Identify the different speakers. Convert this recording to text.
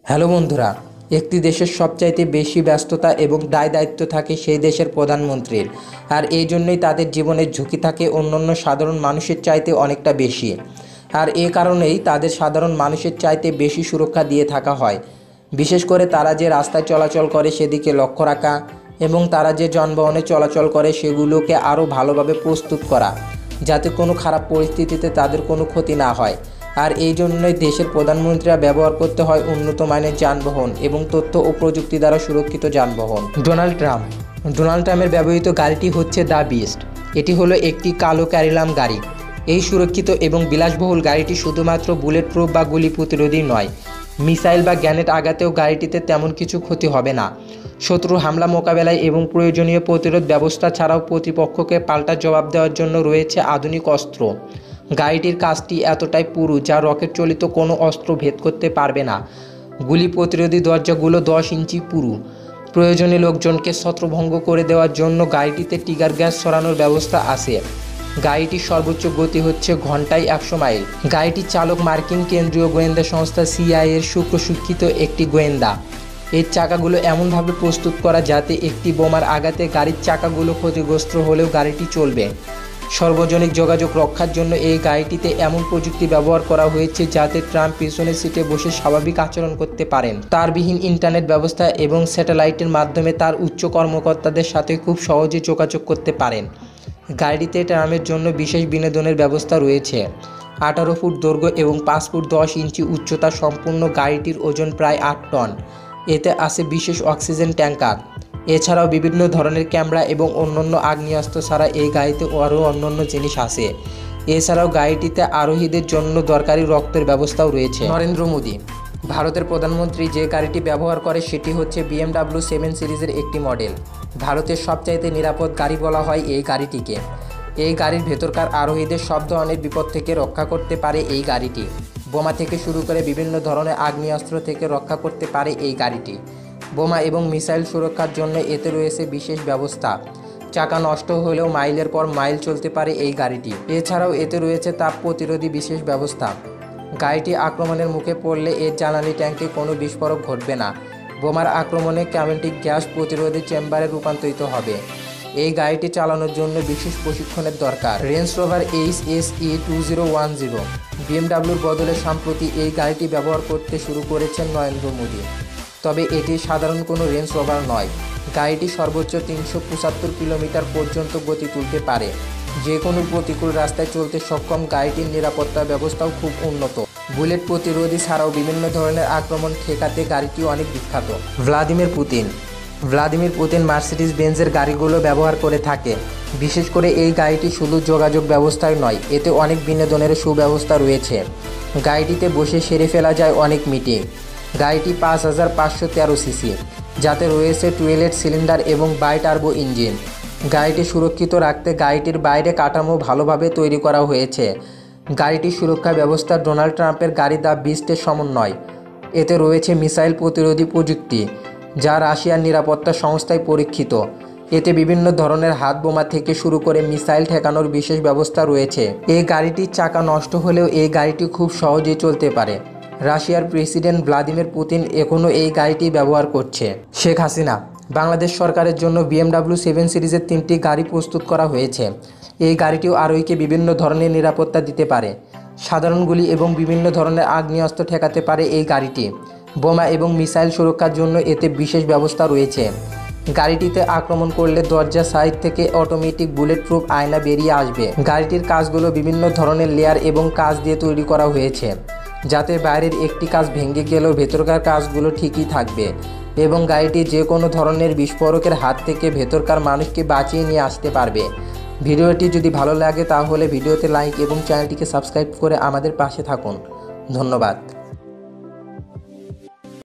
Speaker 1: Hello বন্ধুরা, একটি দেশের সবচাইতে বেশি ব্যস্ততা এবং দায়িত্ব থাকে সেই দেশের প্রধানমন্ত্রীর। আর এই জন্যই তাদের জীবনের ঝুঁকি থাকে অন্যান্য সাধারণ মানুষের চাইতে অনেকটা বেশি। আর এ কারণেই তাদের সাধারণ মানুষের চাইতে বেশি সুরক্ষা দিয়ে থাকা হয়। বিশেষ করে তারা যে রাস্তায় চলাচল করে সেদিকে লক্ষ্য রাখা এবং তারা যে যানবাহনে চলাচল করে সেগুলোকে আরও ভালোভাবে প্রস্তুত করা, যাতে কোনো খারাপ পরিস্থিতিতে তাদের কোনো ক্ষতি না হয়। আর এই জন্যই দেশের প্রধানমন্ত্রীরা ব্যবহার করতে হয় উন্নত মানের যানবাহন এবং তথ্য ও প্রযুক্তি দ্বারা সুরক্ষিত যানবাহন। ডোনাল্ড ট্রাম্পের ব্যবহৃত গাড়িটি হচ্ছে দ্য বিস্ট। এটি হলো একটি কালো ক্যারিলাম গাড়ি। এই সুরক্ষিত এবং বিলাসবহুল গাড়িটি শুধুমাত্র বুলেট প্রুফ বা গুলি প্রতিরোধী নয়, মিসাইল বা গ্যানেট আঘাতেও গাড়িটিতে তেমন কিছু ক্ষতি হবে না। শত্রুর হামলা মোকাবেলায় এবং প্রয়োজনীয় প্রতিরোধ ব্যবস্থা ছাড়াও প্রতিপক্ষকে পাল্টা জবাব দেওয়ার জন্য রয়েছে আধুনিক অস্ত্র। গাড়িটির কাজটি এতটাই পুরু যা রকেট চালিত কোনো অস্ত্র ভেদ করতে পারবে না। গুলি প্রতিরোধী দরজাগুলো 10 ইঞ্চি পুরু। প্রয়োজনীয় লোকজনকে ছত্রভঙ্গ করে দেওয়ার জন্য গাড়িটিতে টিয়ার গ্যাস ছড়ানোর ব্যবস্থা আছে। গাড়িটির সর্বোচ্চ গতি হচ্ছে ঘন্টায় 100 মাইল। গাড়িটির চালক মার্কিন কেন্দ্রীয় গোয়েন্দা সংস্থা CIA এর সুপ্রশিক্ষিত একটি গোয়েন্দা। এর চাকাগুলো এমনভাবে প্রস্তুত করা যাতে একটি বোমার আঘাতে গাড়ির চাকাগুলো ক্ষতিগ্রস্ত হলেও গাড়িটি চলবে। সার্বজনিক যোগাযোগ রক্ষার জন্য এই গাড়িটিতে এমন প্রযুক্তি ব্যবহার করা হয়েছে যাতে ট্রাম্প পিছনের সিটে বসে স্বাভাবিক আচরণ করতে পারেন। তারবিহীন ইন্টারনেট ব্যবস্থা এবং স্যাটেলাইটের মাধ্যমে তার উচ্চ কর্মকর্তাদের সাথে খুব সহজে যোগাযোগ করতে পারেন। গাড়িটিতে ট্রাম্পের জন্য বিশেষ বিনোদনের ব্যবস্থা রয়েছে। 18 ফুট দৈর্ঘ্য এবং 5 ফুট 10 ইঞ্চি উচ্চতা সম্পূর্ণ গাড়িটির ওজন প্রায় 8 টন। এতে আছে বিশেষ অক্সিজেন ট্যাঙ্কার। এছাড়াও বিভিন্ন ধরনের ক্যামেরা এবং অন্যান্য আগ্নেয়াস্ত্র ছাড়া এই গাড়িতে আরও অন্যান্য জিনিস আছে। এছাড়াও গাড়িটিতে আরোহীদের জন্য দরকারি রক্তের ব্যবস্থাও রয়েছে। নরেন্দ্র মোদী, ভারতের প্রধানমন্ত্রী যে গাড়িটি ব্যবহার করে সেটি হচ্ছে BMW 7 সিরিজের একটি মডেল। ভারতের সবচাইতে নিরাপদ গাড়ি বলা হয় এই গাড়িটিকে। এই গাড়ির ভেতরকার আরোহীদের সব ধরনের বিপদ থেকে রক্ষা করতে পারে এই গাড়িটি। বোমা থেকে শুরু করে বিভিন্ন ধরনের আগ্নেয়াস্ত্র থেকে রক্ষা করতে পারে এই গাড়িটি। বোমা এবং মিসাইল সুরক্ষার জন্য এতে রয়েছে বিশেষ ব্যবস্থা। চাকা নষ্ট হলেও মাইলের পর মাইল চলতে পারে এই গাড়িটি। এছাড়াও এতে রয়েছে তাপ প্রতিরোধী বিশেষ ব্যবস্থা। গাড়িটি আক্রমণের মুখে পড়লে এর জ্বালানি ট্যাঙ্কে কোনো বিস্ফোরক ঘটবে না। বোমার আক্রমণে ক্যামেটিক গ্যাস প্রতিরোধী চেম্বারে রূপান্তরিত হবে। এই গাড়িটি চালানোর জন্য বিশেষ প্রশিক্ষণের দরকার। রেঞ্জ রোভার HSE 2010 BMWর বদলে সম্প্রতি এই গাড়িটি ব্যবহার করতে শুরু করেছেন নরেন্দ্র মোদী। তবে এটি সাধারণ কোনো রেঞ্জ রোভার নয়। গাড়িটি সর্বোচ্চ 375 কিলোমিটার পর্যন্ত গতি তুলতে পারে। যে কোনো প্রতিকূল রাস্তায় চলতে সক্ষম গাড়িটির নিরাপত্তা ব্যবস্থাও খুব উন্নত। বুলেট প্রতিরোধী ছাড়াও বিভিন্ন ধরনের আক্রমণ ঠেকাতে গাড়িটি অনেক বিখ্যাত। ভ্লাদিমির পুতিন মার্সিডিজ বেঞ্জের গাড়িগুলো ব্যবহার করে থাকে। বিশেষ করে এই গাড়িটি শুধু যোগাযোগ ব্যবস্থায় নয়, এতে অনেক বিনোদনের সুব্যবস্থা রয়েছে। গাড়িটিতে বসে সেরে ফেলা যায় অনেক মিটিং। গাড়িটি 5513 সিসি, যাতে রয়েছে টুয়েলেট সিলিন্ডার এবং বাই-টার্বো ইঞ্জিন। গাড়িটি সুরক্ষিত রাখতে গাড়িটির বাইরে কাঠামো ভালোভাবে তৈরি করা হয়েছে। গাড়িটির সুরক্ষা ব্যবস্থা ডোনাল্ড ট্রাম্পের গাড়ি দ্য বিস্টের সমন্বয়। এতে রয়েছে মিসাইল প্রতিরোধী প্রযুক্তি, যা রাশিয়ার নিরাপত্তা সংস্থায় পরীক্ষিত। এতে বিভিন্ন ধরনের হাত বোমা থেকে শুরু করে মিসাইল ঠেকানোর বিশেষ ব্যবস্থা রয়েছে। এই গাড়িটির চাকা নষ্ট হলেও এই গাড়িটি খুব সহজেই চলতে পারে। রাশিয়ার প্রেসিডেন্ট ভ্লাদিমির পুতিন এখনও এই গাড়িটি ব্যবহার করছে। শেখ হাসিনা, বাংলাদেশ সরকারের জন্য BMW 7 সিরিজের 3টি গাড়ি প্রস্তুত করা হয়েছে। এই গাড়িটিও আরোহীকে বিভিন্ন ধরনের নিরাপত্তা দিতে পারে। সাধারণ গুলি এবং বিভিন্ন ধরনের আগ্নেয়াস্ত্র ঠেকাতে পারে এই গাড়িটি। বোমা এবং মিসাইল সুরক্ষার জন্য এতে বিশেষ ব্যবস্থা রয়েছে। গাড়িটিতে আক্রমণ করলে দরজা সাইড থেকে অটোমেটিক বুলেট প্রুফ আয়না বেরিয়ে আসবে। গাড়িটির কাজগুলো বিভিন্ন ধরনের লেয়ার এবং কাজ দিয়ে তৈরি করা হয়েছে, যাতে বাইরের একটি কাজ ভেঙে গেলেও ভেতরকার কাজগুলো ঠিকই থাকবে এবং গাড়িটি যে কোনো ধরনের বিস্ফোরকের হাত থেকে ভেতরকার মানুষকে বাঁচিয়ে নিয়ে আসতে পারবে। ভিডিওটি যদি ভালো লাগে তাহলে ভিডিওতে লাইক এবং চ্যানেলটিকে সাবস্ক্রাইব করে আমাদের পাশে থাকুন। ধন্যবাদ।